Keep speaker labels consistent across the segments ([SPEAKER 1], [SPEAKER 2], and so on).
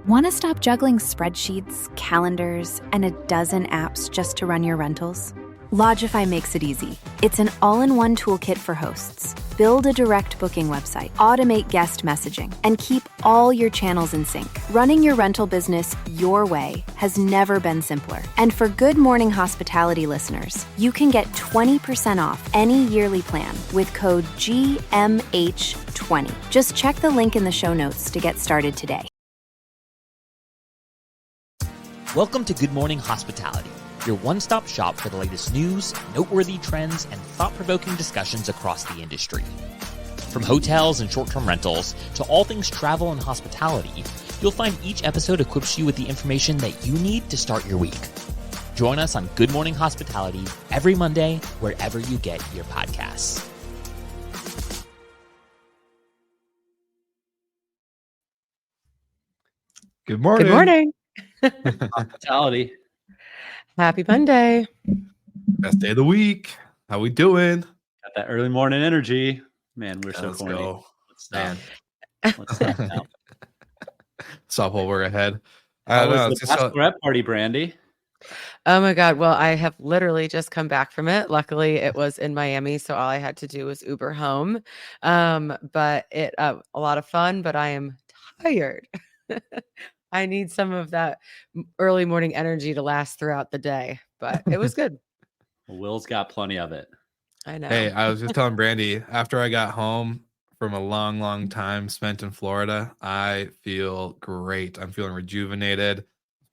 [SPEAKER 1] Want to stop juggling spreadsheets, calendars, and a dozen apps just to run your rentals? Lodgify makes it easy. It's an all-in-one toolkit for hosts. Build a direct booking website, automate guest messaging, and keep all your channels in sync. Running your rental business your way has never been simpler. And for Good Morning Hospitality listeners, you can get 20% off any yearly plan with code GMH20. Just check the link in the show notes to get started today.
[SPEAKER 2] Welcome to Good Morning Hospitality, your one-stop shop for the latest news, noteworthy trends, and thought-provoking discussions across the industry. From hotels and short-term rentals to all things travel and hospitality, you'll find each episode equips you with the information that you need to start your week. Join us on Good Morning Hospitality every Monday, wherever you get your podcasts.
[SPEAKER 3] Good morning.
[SPEAKER 4] Good morning.
[SPEAKER 5] Hospitality.
[SPEAKER 4] Happy Monday.
[SPEAKER 3] Best day of the week. How we doing?
[SPEAKER 5] Got that early morning energy. Man, we're so
[SPEAKER 3] Let's
[SPEAKER 5] corny.
[SPEAKER 3] go.
[SPEAKER 5] Let's stop.
[SPEAKER 3] Man.
[SPEAKER 5] Let's stop now.
[SPEAKER 3] Stop while we're ahead. I
[SPEAKER 5] How
[SPEAKER 3] don't know.
[SPEAKER 5] was
[SPEAKER 3] It's
[SPEAKER 5] the
[SPEAKER 3] just
[SPEAKER 5] bachelorette party, Brandy?
[SPEAKER 4] Oh my God. Well, I have literally just come back from it. Luckily, it was in Miami, so all I had to do was Uber home. But it a lot of fun, but I am tired. I need some of that early morning energy to last throughout the day, but it was good.
[SPEAKER 5] Well, Will's got plenty of it.
[SPEAKER 4] I know.
[SPEAKER 3] Hey, I was just telling Brandy, after I got home from a long, long time spent in Florida, I feel great. I'm feeling rejuvenated.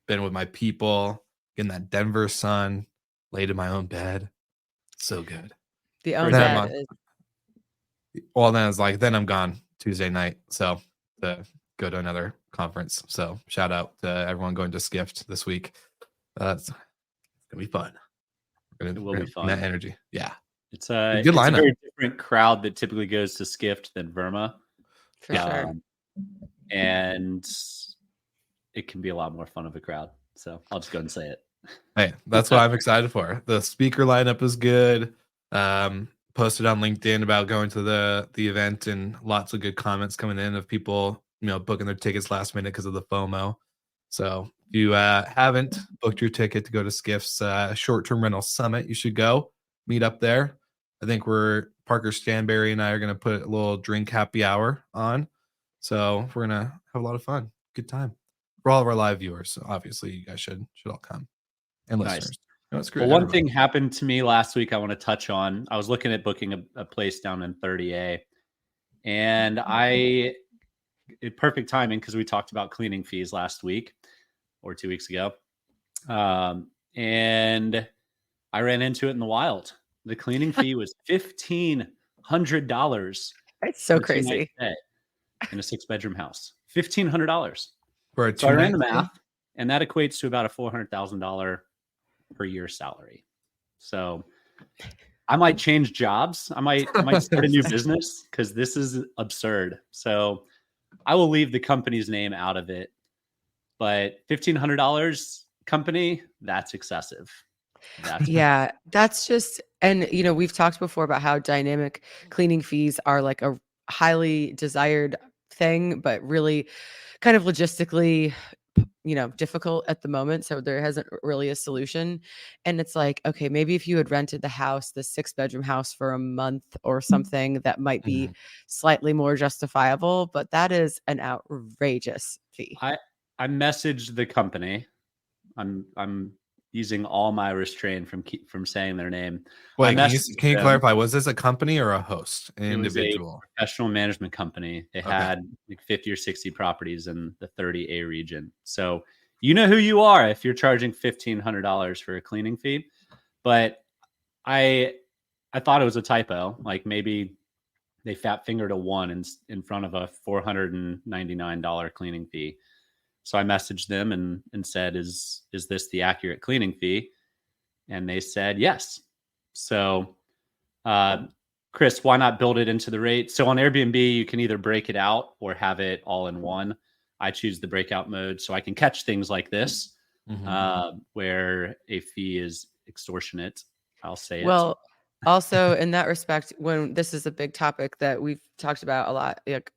[SPEAKER 3] Been with my people, getting that Denver sun, laid in my own bed. So good.
[SPEAKER 4] The own
[SPEAKER 3] Then
[SPEAKER 4] bed is
[SPEAKER 3] Well, then it's like, then I'm gone Tuesday night. So to go to another conference. So shout out to everyone going to Skift this week. It's gonna be fun.
[SPEAKER 5] It will be fun.
[SPEAKER 3] That energy. Yeah.
[SPEAKER 5] It's a
[SPEAKER 3] good lineup.
[SPEAKER 5] very different crowd that typically goes to Skift than Verma.
[SPEAKER 4] for sure.
[SPEAKER 5] And it can be a lot more fun of a crowd. So I'll just go and say it.
[SPEAKER 3] Hey, that's what I'm excited for. The speaker lineup is good. Posted on LinkedIn about going to the event, and lots of good comments coming in of people, booking their tickets last minute because of the FOMO. So if you haven't booked your ticket to go to Skift's short-term rental summit, you should go meet up there. I think Parker Stanberry and I are going to put a little drink happy hour on. So we're going to have a lot of fun. Good time. For all of our live viewers, so obviously you guys should all come. And
[SPEAKER 5] Nice.
[SPEAKER 3] listeners. It's great.
[SPEAKER 5] Well, one thing happened to me last week I want to touch on. I was looking at booking a place down in 30A, and perfect timing because we talked about cleaning fees last week or 2 weeks ago. And I ran into it in the wild. The cleaning fee was $1,500.
[SPEAKER 4] It's so crazy.
[SPEAKER 5] In a 6-bedroom house. $1,500.
[SPEAKER 3] So
[SPEAKER 5] I ran the math, and that equates to about a $400,000 per year salary. So I might change jobs. I might start a new business because this is absurd. So I will leave the company's name out of it. But $1,500 company, that's excessive.
[SPEAKER 4] That's just, and we've talked before about how dynamic cleaning fees are like a highly desired thing, but really kind of logistically difficult at the moment. So there hasn't really a solution. And it's like, okay, maybe if you had rented the 6-bedroom house for a month or something, that might be slightly more justifiable, but that is an outrageous fee.
[SPEAKER 5] I messaged the company. I'm using all my restraint from saying their name.
[SPEAKER 3] Wait, can you clarify? Was this a company or a host? An individual?
[SPEAKER 5] It was a professional management company. They had like 50 or 60 properties in the 30A region. So you know who you are if you're charging $1,500 for a cleaning fee. But I thought it was a typo. Like maybe they fat fingered a 1 in front of a $499 cleaning fee. So I messaged them and said, is this the accurate cleaning fee? And they said, yes. So, Chris, why not build it into the rate? So on Airbnb, you can either break it out or have it all in one. I choose the breakout mode so I can catch things like this, where a fee is extortionate. I'll say it.
[SPEAKER 4] Well, also in that respect, when this is a big topic that we've talked about a lot, like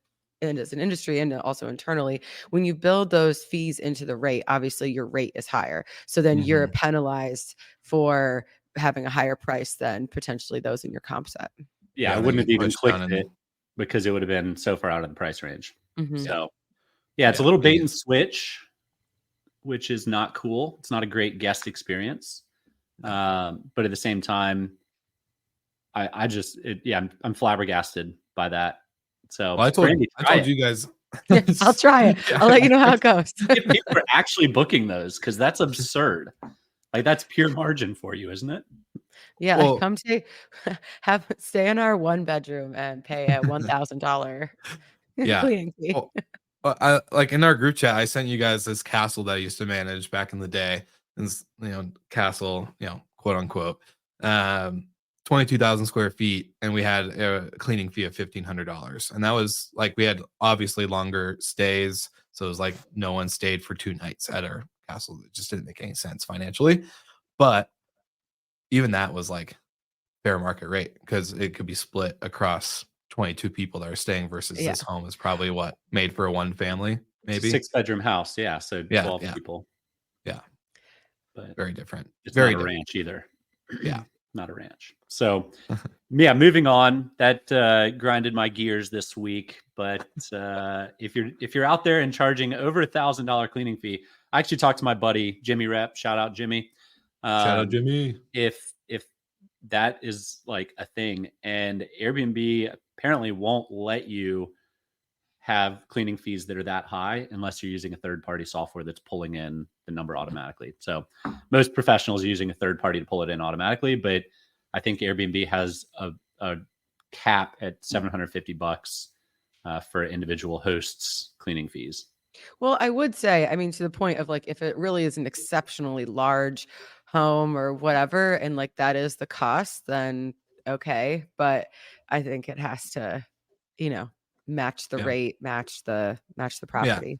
[SPEAKER 4] and as an industry and also internally, when you build those fees into the rate, obviously your rate is higher. So then you're penalized for having a higher price than potentially those in your comp set.
[SPEAKER 5] Yeah, I
[SPEAKER 3] they
[SPEAKER 5] wouldn't have
[SPEAKER 3] get
[SPEAKER 5] even
[SPEAKER 3] pushed down
[SPEAKER 5] clicked
[SPEAKER 3] and-
[SPEAKER 5] it because it would have been so far out of the price range.
[SPEAKER 4] Mhm.
[SPEAKER 5] So yeah, it's a
[SPEAKER 3] Yeah,
[SPEAKER 5] little
[SPEAKER 3] they
[SPEAKER 5] bait
[SPEAKER 3] get-
[SPEAKER 5] and switch, which is not cool. It's not a great guest experience. But at the same time, I'm flabbergasted by that. So
[SPEAKER 3] Well, I told
[SPEAKER 5] Brandy, try it.
[SPEAKER 3] you guys.
[SPEAKER 4] I'll try it. I'll let you know how it goes.
[SPEAKER 5] If people are actually booking those, because that's absurd. Like that's pure margin for you, isn't it?
[SPEAKER 4] Yeah,
[SPEAKER 3] Well-
[SPEAKER 4] come stay in our 1 bedroom and pay a $1,000
[SPEAKER 3] Yeah.
[SPEAKER 4] cleaning fee.
[SPEAKER 3] Well, I, like in our group chat, I sent you guys this castle that I used to manage back in the day. And castle, quote unquote, 22,000 square feet, and we had a cleaning fee of $1,500. And that was like, we had obviously longer stays, so it was like no one stayed for 2 nights at our castle. It just didn't make any sense financially, but even that was like fair market rate because it could be split across 22 people that are staying versus this home is probably what made for a 1 family, maybe
[SPEAKER 5] 6-bedroom house. Yeah. So 12 people.
[SPEAKER 3] Yeah.
[SPEAKER 5] But
[SPEAKER 3] Very different.
[SPEAKER 5] it's
[SPEAKER 3] Very
[SPEAKER 5] not a
[SPEAKER 3] different.
[SPEAKER 5] ranch either.
[SPEAKER 3] Yeah.
[SPEAKER 5] Not a ranch. So yeah, moving on. That grinded my gears this week. But if you're out there and charging over $1,000 cleaning fee, I actually talked to my buddy Jimmy Rep. Shout out Jimmy.
[SPEAKER 3] Shout out Jimmy.
[SPEAKER 5] If that is like a thing, and Airbnb apparently won't let you have cleaning fees that are that high unless you're using a third-party software that's pulling in the number automatically. So most professionals are using a third party to pull it in automatically, but I think Airbnb has a cap at $750 for individual hosts cleaning fees.
[SPEAKER 4] Well, I would say, I mean, to the point of like, if it really is an exceptionally large home or whatever, and like that is the cost, then okay. But I think it has to, match the rate, match the property.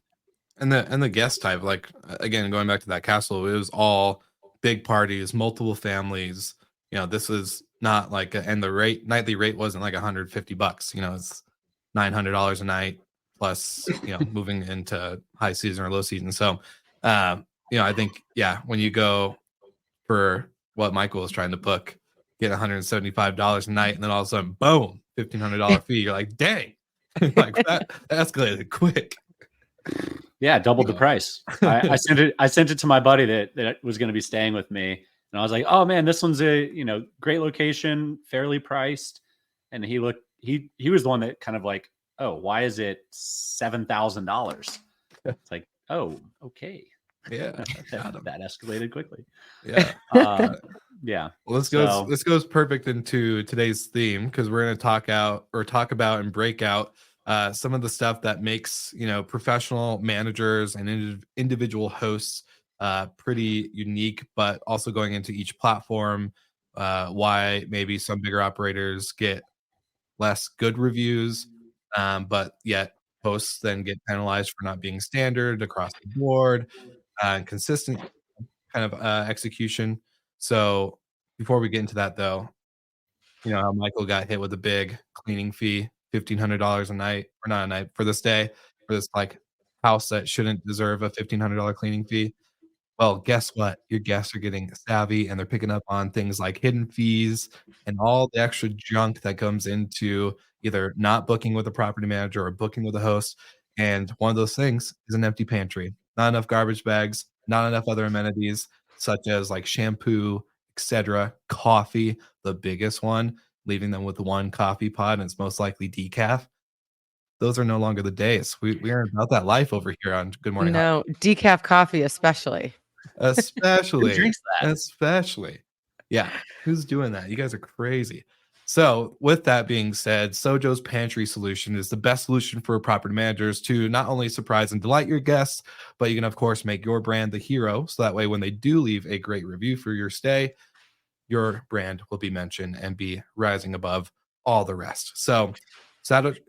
[SPEAKER 3] And the guest type, like again, going back to that castle, it was all big parties, multiple families. This is not like and the nightly rate wasn't like $150. It's $900 a night plus moving into high season or low season. So I think when you go for what Michael was trying to book, get $175 a night, and then all of a sudden, boom, $1,500 fee. You're like, dang, like that escalated quick.
[SPEAKER 5] Yeah, doubled the price. I sent it to my buddy that was going to be staying with me, and I was like, "Oh man, this one's a great location, fairly priced." And he was the one that kind of like, "Oh, why is it $7,000?" It's like, "Oh, okay."
[SPEAKER 3] Yeah,
[SPEAKER 5] that escalated quickly.
[SPEAKER 3] Yeah.
[SPEAKER 5] Yeah.
[SPEAKER 3] Well, this goes perfect into today's theme because we're going to talk about and break out some of the stuff that makes professional managers and individual hosts pretty unique, but also going into each platform, why maybe some bigger operators get less good reviews, but yet hosts then get penalized for not being standard across the board, and consistent kind of execution. So before we get into that, though, how Michael got hit with a big cleaning fee, $1,500 a night, or not a night, for this day, for this like house that shouldn't deserve a $1,500 cleaning fee. Well, guess what? Your guests are getting savvy and they're picking up on things like hidden fees and all the extra junk that comes into either not booking with a property manager or booking with a host. And one of those things is an empty pantry, not enough garbage bags, not enough other amenities such as like shampoo, etc., coffee, the biggest one, leaving them with 1 coffee pod, and it's most likely decaf. Those are no longer the days. We aren't about that life over here on Good Morning.
[SPEAKER 4] No, decaf coffee especially.
[SPEAKER 3] Especially.
[SPEAKER 5] Who drinks that?
[SPEAKER 3] Especially. Yeah. Who's doing that? You guys are crazy. So with that being said, Sojo's Pantry solution is the best solution for property managers to not only surprise and delight your guests, but you can, of course, make your brand the hero. So that way, when they do leave a great review for your stay, your brand will be mentioned and be rising above all the rest. So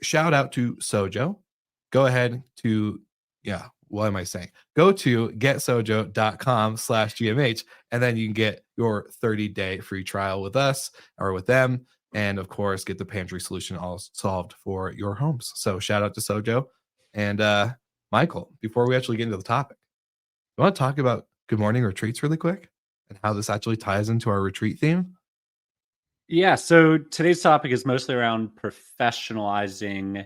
[SPEAKER 3] shout out to Sojo. Go ahead to, what am I saying? Go to getsojo.com/GMH, and then you can get your 30-day free trial with us or with them. and of course get the pantry solution all solved for your homes. So shout out to Sojo and Michael. Before we actually get into the topic, you want to talk about Good Morning Retreats really quick and how this actually ties into our retreat theme?
[SPEAKER 5] Yeah, so today's topic is mostly around professionalizing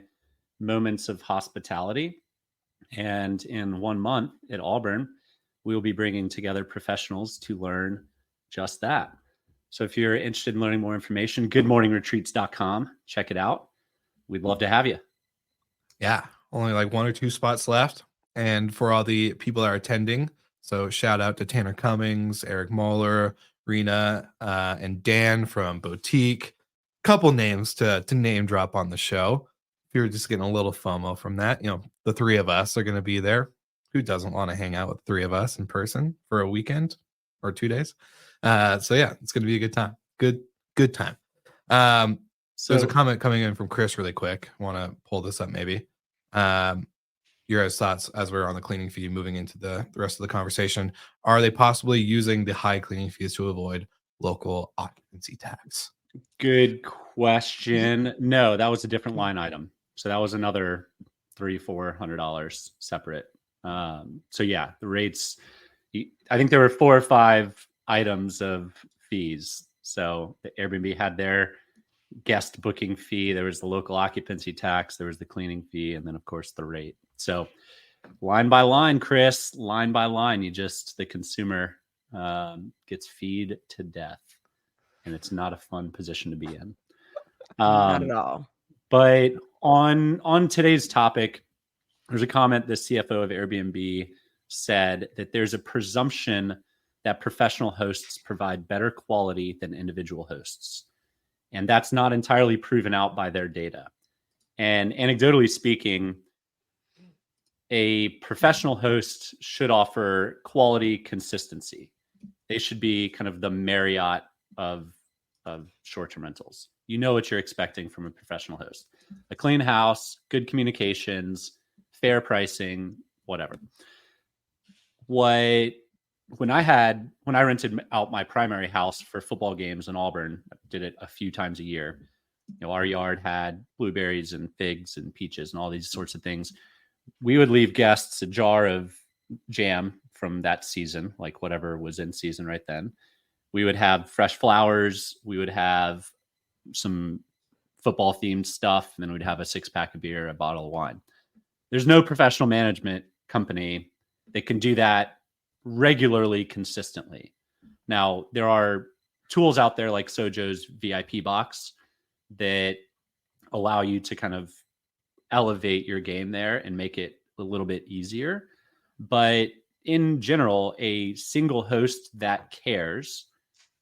[SPEAKER 5] moments of hospitality. And in 1 month at Auburn, we will be bringing together professionals to learn just that. So if you're interested in learning more information, goodmorningretreats.com. Check it out. We'd love to have you.
[SPEAKER 3] Yeah, only like 1 or 2 spots left. And for all the people that are attending, so shout out to Tanner Cummings, Eric Moeller, Rena, and Dan from Boutique. Couple names to name drop on the show. If you're just getting a little FOMO from that, the 3 of us are going to be there. Who doesn't want to hang out with 3 of us in person for a weekend or 2 days? So yeah, it's going to be a good time. Good time. So there's a comment coming in from Chris really quick. I want to pull this up maybe. Your guys' thoughts as we're on the cleaning fee moving into the rest of the conversation. Are they possibly using the high cleaning fees to avoid local occupancy tax?
[SPEAKER 5] Good question. No, that was a different line item. So that was another $300-$400 separate. So yeah, the rates, I think there were 4 or 5 items of fees. So the Airbnb had their guest booking fee, there was the local occupancy tax, there was the cleaning fee, and then of course the rate. So line by line, Chris, line by line, the consumer gets feed to death, and it's not a fun position to be in.
[SPEAKER 4] Not at all.
[SPEAKER 5] But on today's topic, there's a comment the CFO of Airbnb said that there's a presumption that professional hosts provide better quality than individual hosts. And that's not entirely proven out by their data. And anecdotally speaking, a professional host should offer quality consistency. They should be kind of the Marriott of short-term rentals. You know what you're expecting from a professional host. A clean house, good communications, fair pricing, whatever. When I rented out my primary house for football games in Auburn, I did it a few times a year. Our yard had blueberries and figs and peaches and all these sorts of things. We would leave guests a jar of jam from that season, like whatever was in season right then. We would have fresh flowers. We would have some football themed stuff. And then we'd have a 6-pack of beer, a bottle of wine. There's no professional management company that can do that regularly, consistently. Now, there are tools out there like Sojo's VIP box that allow you to kind of elevate your game there and make it a little bit easier. But in general, a single host that cares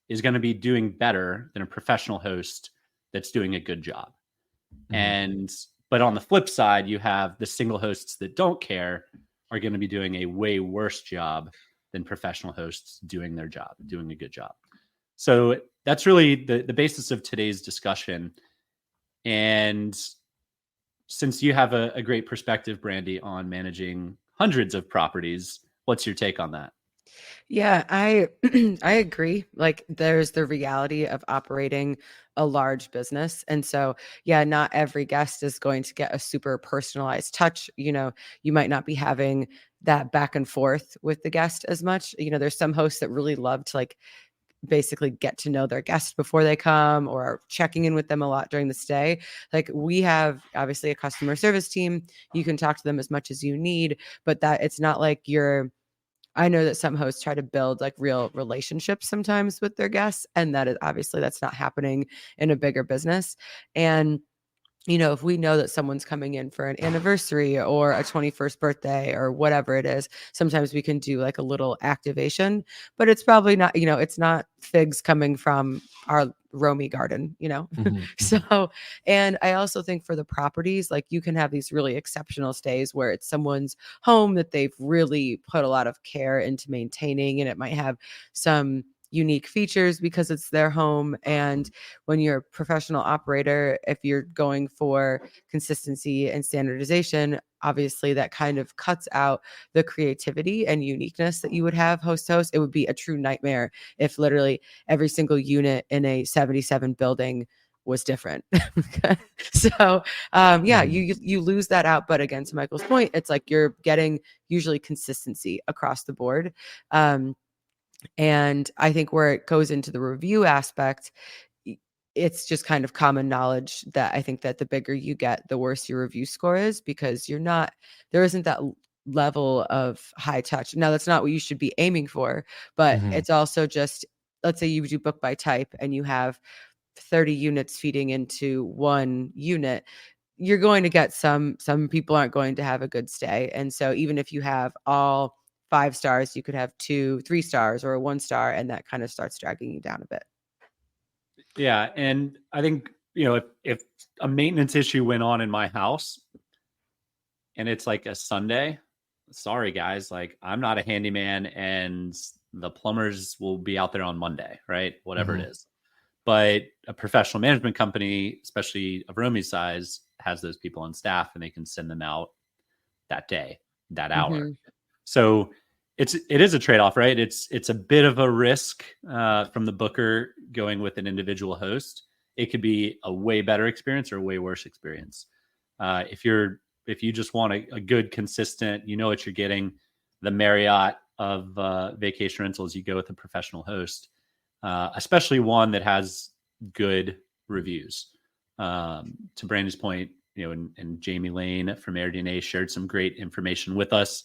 [SPEAKER 5] is going to be doing better than a professional host that's doing a good job. Mm-hmm. But on the flip side, you have the single hosts that don't care are going to be doing a way worse job than professional hosts doing their job, doing a good job. So that's really the basis of today's discussion. And since you have a great perspective, Brandy, on managing hundreds of properties, what's your take on that?
[SPEAKER 4] Yeah, I agree. Like there's the reality of operating a large business. And so, yeah, not every guest is going to get a super personalized touch. You might not be having that back and forth with the guest as much. There's some hosts that really love to basically get to know their guests before they come or are checking in with them a lot during the stay. Like we have obviously a customer service team. You can talk to them as much as you need, but that it's not like I know that some hosts try to build real relationships sometimes with their guests, and that's not happening in a bigger business. And if we know that someone's coming in for an anniversary or a 21st birthday or whatever it is, sometimes we can do a little activation, but it's probably not, it's not figs coming from our Romy garden,
[SPEAKER 3] Mm-hmm.
[SPEAKER 4] So, and I also think for the properties, you can have these really exceptional stays where it's someone's home that they've really put a lot of care into maintaining, and it might have some unique features because it's their home. And when you're a professional operator, if you're going for consistency and standardization, obviously that kind of cuts out the creativity and uniqueness that you would have host to host. It would be a true nightmare if literally every single unit in a 77 building was different. So you lose that out. But again, to Michael's point, it's like you're getting usually consistency across the board. And I think where it goes into the review aspect, it's just kind of common knowledge that I think that the bigger you get, the worse your review score is, because there isn't that level of high touch. Now, that's not what you should be aiming for, but it's also just, let's say you do book by type and you have 30 units feeding into one unit, you're going to get some people aren't going to have a good stay. And so even if you have all 5 stars, you could have 2, 3 stars or a 1 star, and that kind of starts dragging you down a bit.
[SPEAKER 5] Yeah. And I think, if a maintenance issue went on in my house and it's like a Sunday, sorry guys, like I'm not a handyman and the plumbers will be out there on Monday, right? Whatever it is. But a professional management company, especially of Romy's size, has those people on staff and they can send them out that day, that hour. So it is a trade-off, right? It's a bit of a risk from the booker going with an individual host. It could be a way better experience or a way worse experience. If you just want a good, consistent, what you're getting, the Marriott of vacation rentals, you go with a professional host, especially one that has good reviews. To Brandy's point, and Jamie Lane from AirDNA shared some great information with us.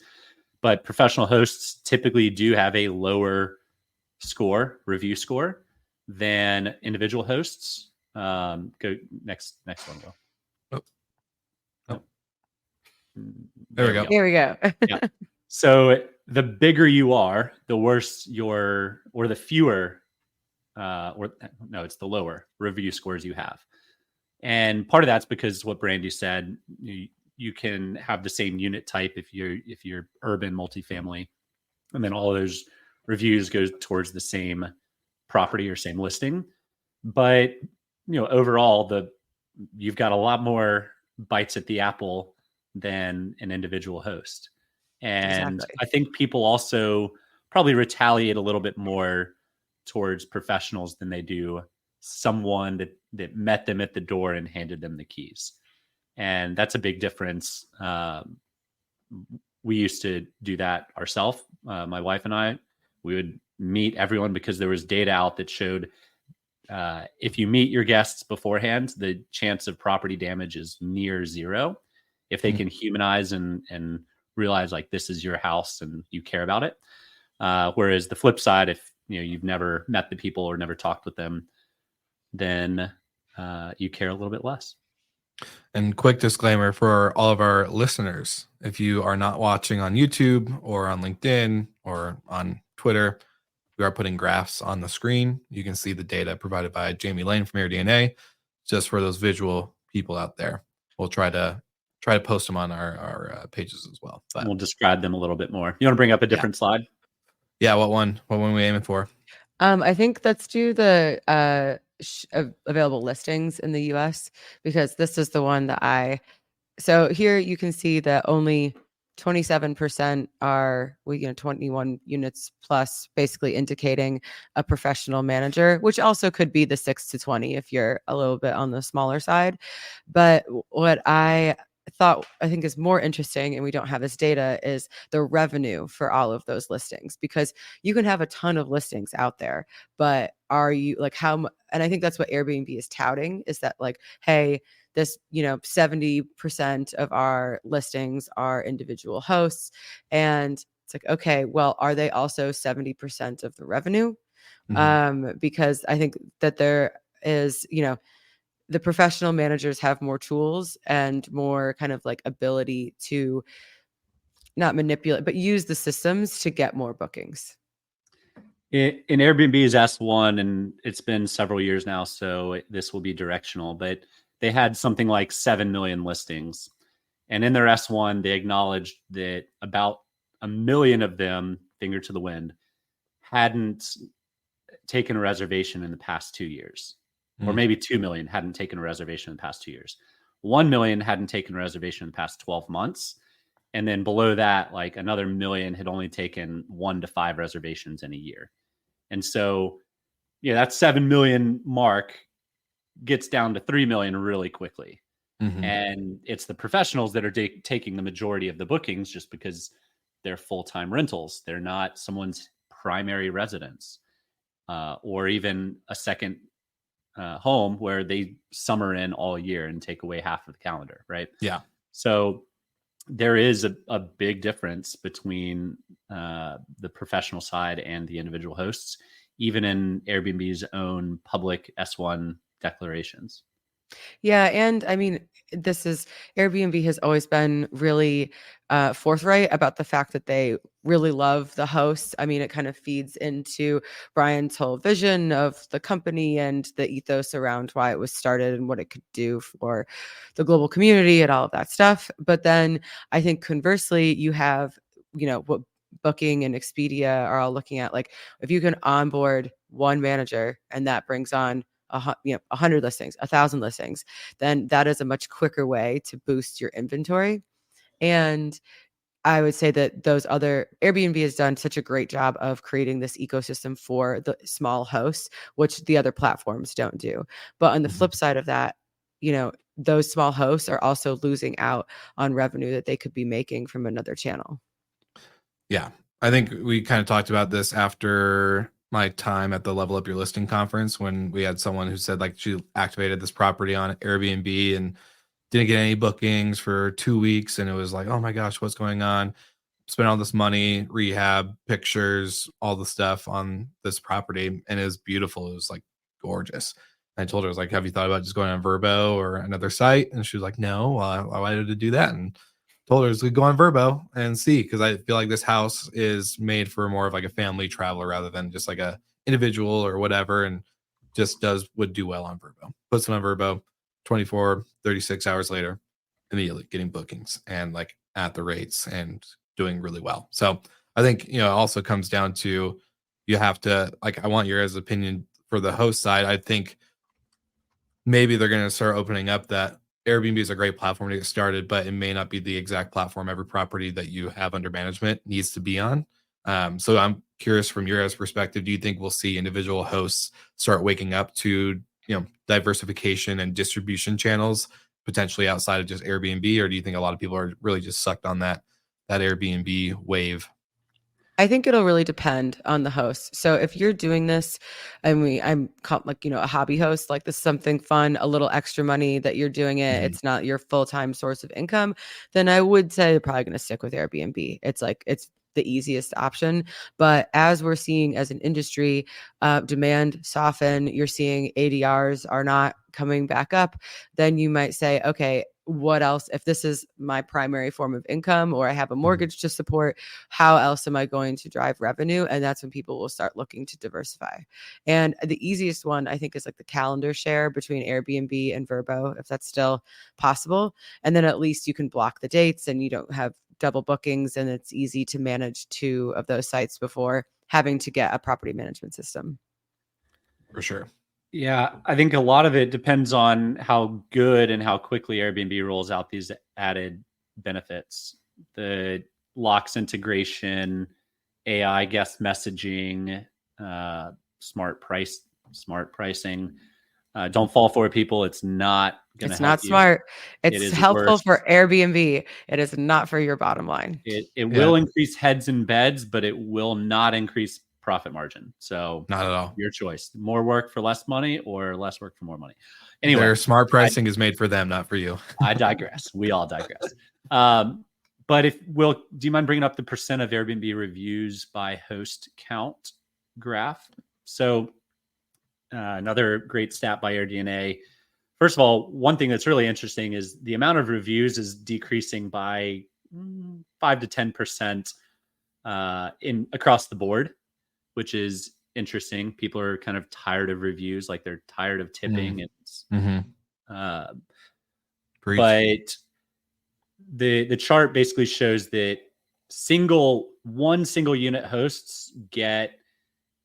[SPEAKER 5] But professional hosts typically do have a lower review score than individual hosts. Go next one, Will.
[SPEAKER 3] There we go.
[SPEAKER 4] There we go.
[SPEAKER 5] Yeah. So the bigger you are, the worse or the fewer, it's the lower review scores you have. And part of that's because what Brandy said, you can have the same unit type if you're urban multifamily, and then all of those reviews go towards the same property or same listing. But overall, you've got a lot more bites at the apple than an individual host. And exactly. I think people also probably retaliate a little bit more towards professionals than they do someone that met them at the door and handed them the keys. And that's a big difference. We used to do that ourselves. My wife and I, we would meet everyone because there was data out that showed if you meet your guests beforehand, the chance of property damage is near zero. If they can humanize and realize like this is your house and you care about it. Whereas the flip side, if you've never met the people or never talked with them, then you care a little bit less.
[SPEAKER 3] And quick disclaimer for all of our listeners, if you are not watching on YouTube or on LinkedIn or on Twitter, we are putting graphs on the screen. You can see the data provided by Jamie Lane from AirDNA, just for those visual people out there. We'll try to post them on our pages as well. But
[SPEAKER 5] we'll describe them a little bit more. You want to bring up a different slide?
[SPEAKER 3] Yeah, what one are we aiming for?
[SPEAKER 4] I think let's do the available listings in the US, because this is the one that so here you can see that only 27% are 21 units plus, basically indicating a professional manager, which also could be the 6 to 20 if you're a little bit on the smaller side. But what I think is more interesting, and we don't have this data, is the revenue for all of those listings, because you can have a ton of listings out there, but are you like and I think that's what Airbnb is touting, is that like, hey, this 70% of our listings are individual hosts, and it's like, okay, well, are they also 70% of the revenue? Because I think that there is the professional managers have more tools and more kind of like ability to not manipulate, but use the systems to get more bookings.
[SPEAKER 5] In Airbnb's S1, and it's been several years now, so this will be directional, but they had something like 7 million listings. And in their S1, they acknowledged that about 1 million of them, finger to the wind, hadn't taken a reservation in the past 2 years. Or maybe 2 million hadn't taken a reservation in the past 2 years. 1 million hadn't taken a reservation in the past 12 months. And then below that, like another 1 million had only taken 1 to 5 reservations in a year. And so, that 7 million mark gets down to 3 million really quickly.
[SPEAKER 3] Mhm.
[SPEAKER 5] And it's the professionals that are taking the majority of the bookings just because they're full-time rentals. They're not someone's primary residence, or even a second home where they summer in all year and take away half of the calendar, right?
[SPEAKER 3] Yeah.
[SPEAKER 5] So there is a big difference between the professional side and the individual hosts, even in Airbnb's own public S1 declarations.
[SPEAKER 4] Yeah, and I mean, Airbnb has always been really forthright about the fact that they really love the hosts. I mean, it kind of feeds into Brian's whole vision of the company and the ethos around why it was started and what it could do for the global community and all of that stuff. But then I think conversely, you have, what Booking and Expedia are all looking at. Like, if you can onboard one manager and that brings on 100 listings, 1,000 listings, then that is a much quicker way to boost your inventory. And I would say that Airbnb has done such a great job of creating this ecosystem for the small hosts, which the other platforms don't do. But on the flip side of that, those small hosts are also losing out on revenue that they could be making from another channel.
[SPEAKER 3] Yeah. I think we kind of talked about this after my time at the Level Up Your Listing conference, when we had someone who said like she activated this property on Airbnb and didn't get any bookings for 2 weeks. And it was like, oh my gosh, what's going on? Spent all this money, rehab, pictures, all the stuff on this property. And it was beautiful. It was like gorgeous. And I told her, I was like, have you thought about just going on Vrbo or another site? And she was like, no, I wanted to do that. And told her to go on Vrbo and see, because I feel like this house is made for more of like a family traveler rather than just like a individual or whatever, and just would do well on Vrbo. Puts it on Vrbo, 24, 36 hours later, immediately getting bookings and like at the rates and doing really well. So I think, it also comes down to, you have to, like, I want your guys' opinion for the host side. I think maybe they're going to start opening up that Airbnb is a great platform to get started, but it may not be the exact platform every property that you have under management needs to be on. So I'm curious, from your guys' perspective, do you think we'll see individual hosts start waking up to, diversification and distribution channels potentially outside of just Airbnb, or do you think a lot of people are really just sucked on that Airbnb wave?
[SPEAKER 4] I think it'll really depend on the host. So if you're doing this, I'm like, a hobby host, like this is something fun, a little extra money that you're doing it,
[SPEAKER 3] Mhm.
[SPEAKER 4] it's not your full-time source of income, then I would say you're probably going to stick with Airbnb. It's the easiest option. But as we're seeing as an industry, demand soften, you're seeing ADRs are not coming back up, then you might say, okay, what else? If this is my primary form of income, or I have a mortgage to support, how else am I going to drive revenue? And that's when people will start looking to diversify. And the easiest one, I think, is like the calendar share between Airbnb and Vrbo, if that's still possible. And then at least you can block the dates and you don't have double bookings, and it's easy to manage 2 of those sites before having to get a property management system.
[SPEAKER 3] For sure.
[SPEAKER 5] Yeah, I think a lot of it depends on how good and how quickly Airbnb rolls out these added benefits. The locks integration, AI guest messaging, smart pricing. Don't fall for it, people. It's not going to
[SPEAKER 4] It's
[SPEAKER 5] help
[SPEAKER 4] not
[SPEAKER 5] you.
[SPEAKER 4] smart.
[SPEAKER 5] It
[SPEAKER 4] It's
[SPEAKER 5] is
[SPEAKER 4] helpful
[SPEAKER 5] worse.
[SPEAKER 4] for Airbnb. It is not for your bottom line.
[SPEAKER 5] It will increase heads and beds, but it will not increase profit margin. So
[SPEAKER 3] Not at all.
[SPEAKER 5] your choice. More work for less money, or less work for more money. Anyway,
[SPEAKER 3] Their smart pricing is made for them, not for you.
[SPEAKER 5] I digress. We all digress. But do you mind bringing up the percent of Airbnb reviews by host count graph? So another great stat by AirDNA. First of all, one thing that's really interesting is the amount of reviews is decreasing by 5 to 10% across the board, which is interesting. People are kind of tired of reviews, like they're tired of tipping. But the chart basically shows that one single unit hosts get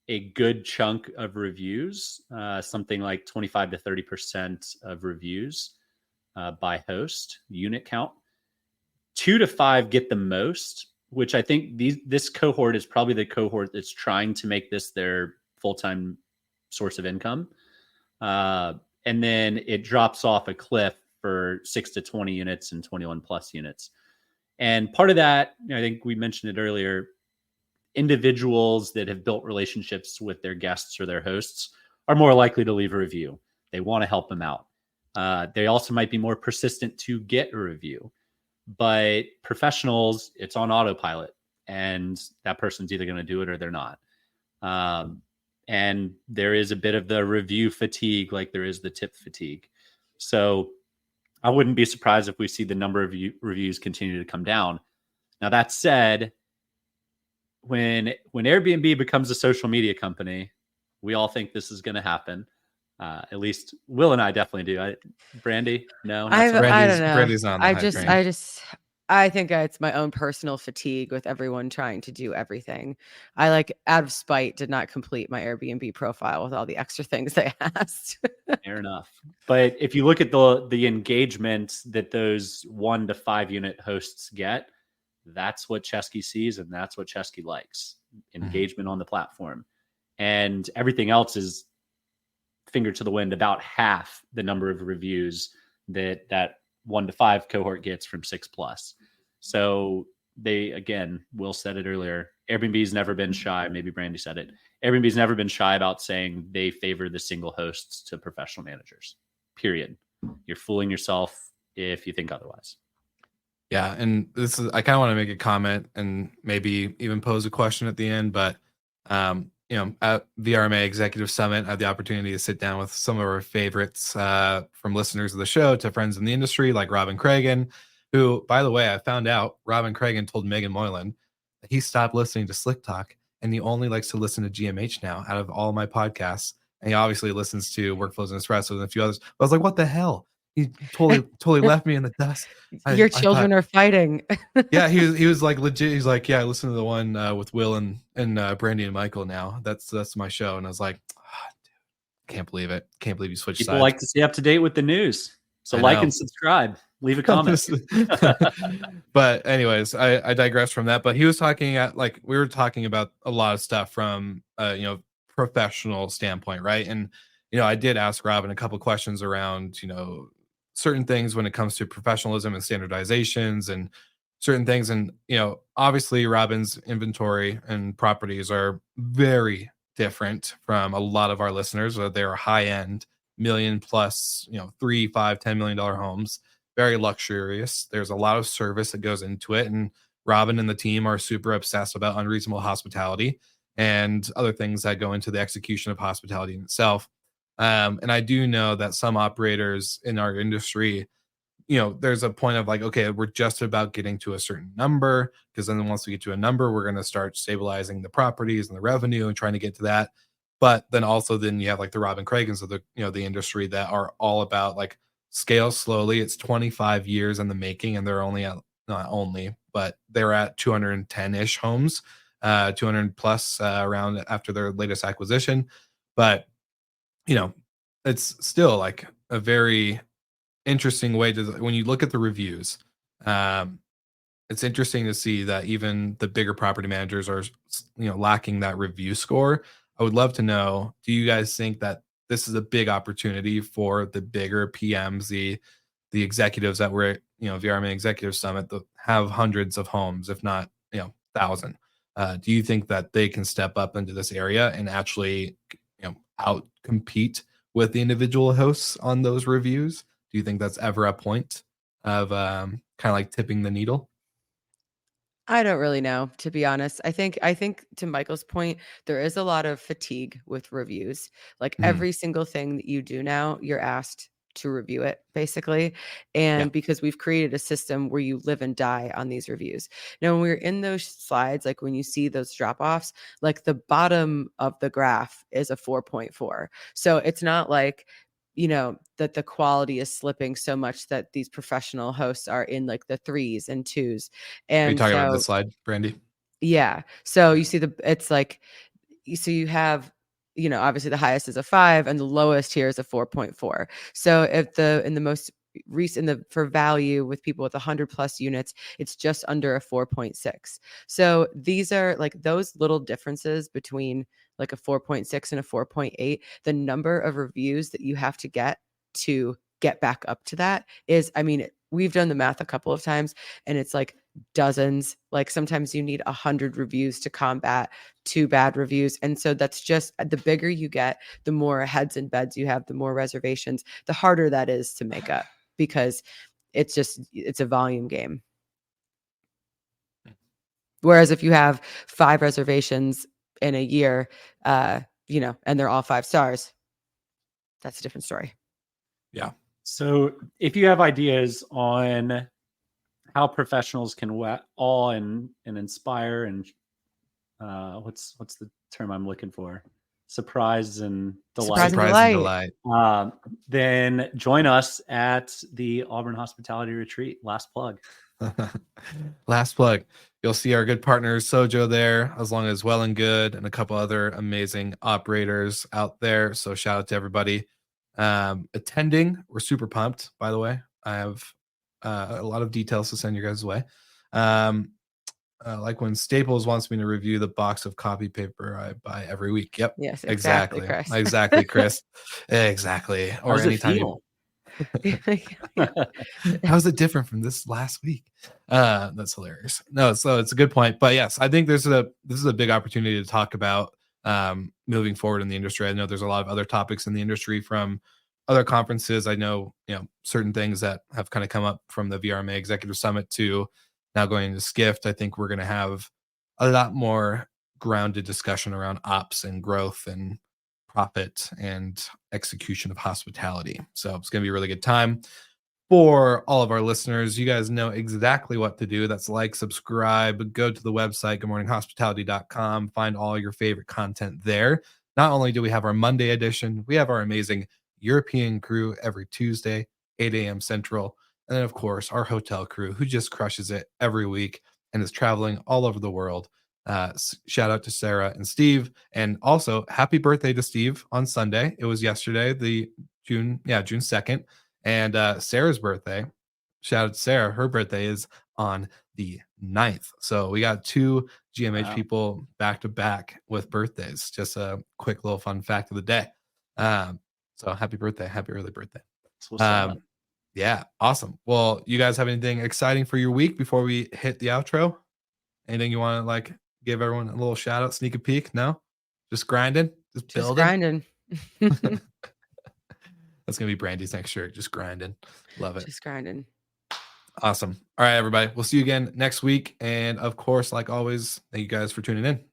[SPEAKER 5] a good chunk of reviews, something like 25 to 30% of reviews by host unit count. 2 to 5 get the most, which I think this cohort is probably the cohort that's trying to make this their full-time source of income. And and then it drops off a cliff for 6 to 20 units and 21 plus units. And part of that, I think we mentioned it earlier, individuals that have built relationships with their guests or their hosts are more likely to leave a review. They want to help them out. They also might be more persistent to get a review. But professionals, it's on autopilot, and that person's either going to do it or they're not. And there is a bit of the review fatigue, like there is the tip fatigue. So I wouldn't be surprised if we see the number of reviews continue to come down. Now, that said, when Airbnb becomes a social media company, we all think this is going to happen. At least Will and I definitely do. Brandy, no,
[SPEAKER 4] I don't know.
[SPEAKER 3] Brandy's on the hype train.
[SPEAKER 4] I think it's my own personal fatigue with everyone trying to do everything. I, like, out of spite, did not complete my Airbnb profile with all the extra things they asked.
[SPEAKER 5] Fair enough. But if you look at the engagement that those 1 to 5 unit hosts get, that's what Chesky sees, and that's what Chesky likes. Engagement on the platform. And everything else is finger to the wind, about half the number of reviews that 1 to 5 cohort gets from 6+. So they, again, Will said it earlier, Airbnb's never been shy. Maybe Brandy said it. Airbnb's never been shy about saying they favor the single hosts to professional managers, period. You're fooling yourself if you think otherwise.
[SPEAKER 3] Yeah. And I kind of want to make a comment and maybe even pose a question at the end, but, at VRMA Executive Summit, I had the opportunity to sit down with some of our favorites from listeners of the show to friends in the industry, like Robin Cragen, who, by the way, I found out Robin Cragen told Megan Moylan that he stopped listening to Slick Talk and he only likes to listen to GMH now out of all my podcasts. And he obviously listens to Workflows and Espresso and a few others. But I was like, what the hell? He totally left me in the dust.
[SPEAKER 4] Your children are fighting.
[SPEAKER 3] Yeah, he was like legit. He's like, yeah, I listen to the one with Will and Brandy and Michael now. That's my show. And I was like, dude, can't believe it. Can't believe you switched
[SPEAKER 5] People
[SPEAKER 3] sides.
[SPEAKER 5] like to stay up to date with the news. So like and subscribe. Leave a comment.
[SPEAKER 3] But anyways, I digress from that. But he was talking we were talking about a lot of stuff from professional standpoint, right? And I did ask Robin a couple questions around certain things when it comes to professionalism and standardizations and certain things. And, obviously Robin's inventory and properties are very different from a lot of our listeners. They're high end, million plus, $3, $5, $10 million homes, very luxurious. There's a lot of service that goes into it. And Robin and the team are super obsessed about unreasonable hospitality and other things that go into the execution of hospitality in itself. And I do know that some operators in our industry, there's a point of like, okay, we're just about getting to a certain number, because then once we get to a number, we're going to start stabilizing the properties and the revenue and trying to get to that. But then you have like the Robin Cragens of the industry that are all about like scale slowly. It's 25 years in the making, and they're but they're at 210-ish homes, 200 plus around after their latest acquisition. But it's still like a very interesting way to, when you look at the reviews, it's interesting to see that even the bigger property managers are, lacking that review score. I would love to know, do you guys think that this is a big opportunity for the bigger PMs, the executives that were, VRMA Executive Summit that have hundreds of homes, if not, 1,000? Do you think that they can step up into this area and actually, out compete with the individual hosts on those reviews? Do you think that's ever a point of kind of like tipping the needle?
[SPEAKER 4] I don't really know, to be honest. I think to Michael's point, there is a lot of fatigue with reviews. Like every single thing that you do now, you're asked to review it, basically. And because we've created a system where you live and die on these reviews. Now, when we're in those slides, like when you see those drop-offs, like the bottom of the graph is a 4.4. So it's not like, that the quality is slipping so much that these professional hosts are in like the 3s and 2s. And
[SPEAKER 3] are you talking about this slide, Brandy?
[SPEAKER 4] Yeah. So you see you have, obviously the highest is a 5 and the lowest here is a 4.4. So if in the most recent, for value with people with 100 plus units, it's just under a 4.6. So these are like those little differences between like a 4.6 and a 4.8, the number of reviews that you have to get to get back up to that is, I mean, we've done the math a couple of times and it's like dozens, like sometimes you need 100 reviews to combat 2 bad reviews. And so that's just, the bigger you get, the more heads and beds you have, the more reservations, the harder that is to make up, because it's a volume game. Whereas if you have 5 reservations in a year, you know, and they're all 5 stars, that's a different story.
[SPEAKER 3] Yeah.
[SPEAKER 5] So if you have ideas on how professionals can awe and inspire and what's the term I'm looking for? Surprise and delight.
[SPEAKER 3] Surprise and delight.
[SPEAKER 5] Then join us at the Auburn Hospitality Retreat. Last plug.
[SPEAKER 3] Last plug. You'll see our good partners Sojo there, as long as Well and Good and a couple other amazing operators out there. So shout out to everybody attending. We're super pumped, by the way. I have a lot of details to send you guys away. Like when Staples wants me to review the box of copy paper I buy every week. Yep.
[SPEAKER 4] Yes,
[SPEAKER 3] exactly.
[SPEAKER 4] Chris.
[SPEAKER 3] Exactly, Chris. Exactly. Or anytime you. How's it different from this last week? That's hilarious. No, so it's a good point. But yes, I think this is a big opportunity to talk about moving forward in the industry. I know there's a lot of other topics in the industry from other conferences. I know, certain things that have kind of come up from the VRMA Executive Summit to now going into Skift. I think we're going to have a lot more grounded discussion around ops and growth and profit and execution of hospitality. So it's going to be a really good time for all of our listeners. You guys know exactly what to do. That's like, subscribe, go to the website, goodmorninghospitality.com, find all your favorite content there. Not only do we have our Monday edition, we have our amazing European crew every Tuesday, 8 a.m. Central. And then, of course, our hotel crew who just crushes it every week and is traveling all over the world. Shout out to Sarah and Steve, and also happy birthday to Steve on Sunday. It was yesterday, June 2nd, and Sarah's birthday. Shout out to Sarah. Her birthday is on the 9th. So we got 2 GMH people back to back with birthdays. Just a quick little fun fact of the day. So happy birthday. Happy early birthday. Yeah. Awesome. Well, you guys have anything exciting for your week before we hit the outro? Anything you want to give everyone a little shout out, sneak a peek? No? Just grinding? Just building?
[SPEAKER 4] Grinding.
[SPEAKER 3] That's going to be Brandy's next shirt. Just grinding. Love it.
[SPEAKER 4] Just grinding.
[SPEAKER 3] Awesome. All right, everybody. We'll see you again next week. And of course, like always, thank you guys for tuning in.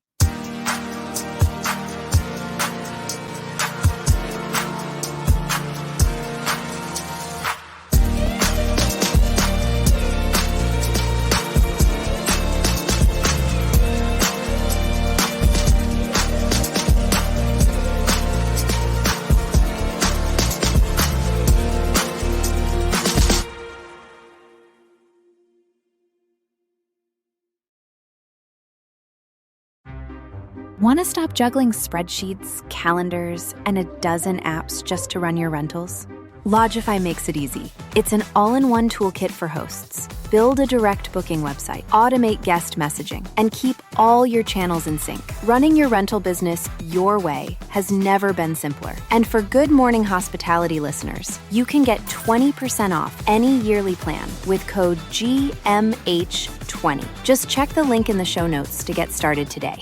[SPEAKER 1] Want to stop juggling spreadsheets, calendars, and a dozen apps just to run your rentals? Lodgify makes it easy. It's an all-in-one toolkit for hosts. Build a direct booking website, automate guest messaging, and keep all your channels in sync. Running your rental business your way has never been simpler. And for Good Morning Hospitality listeners, you can get 20% off any yearly plan with code GMH20. Just check the link in the show notes to get started today.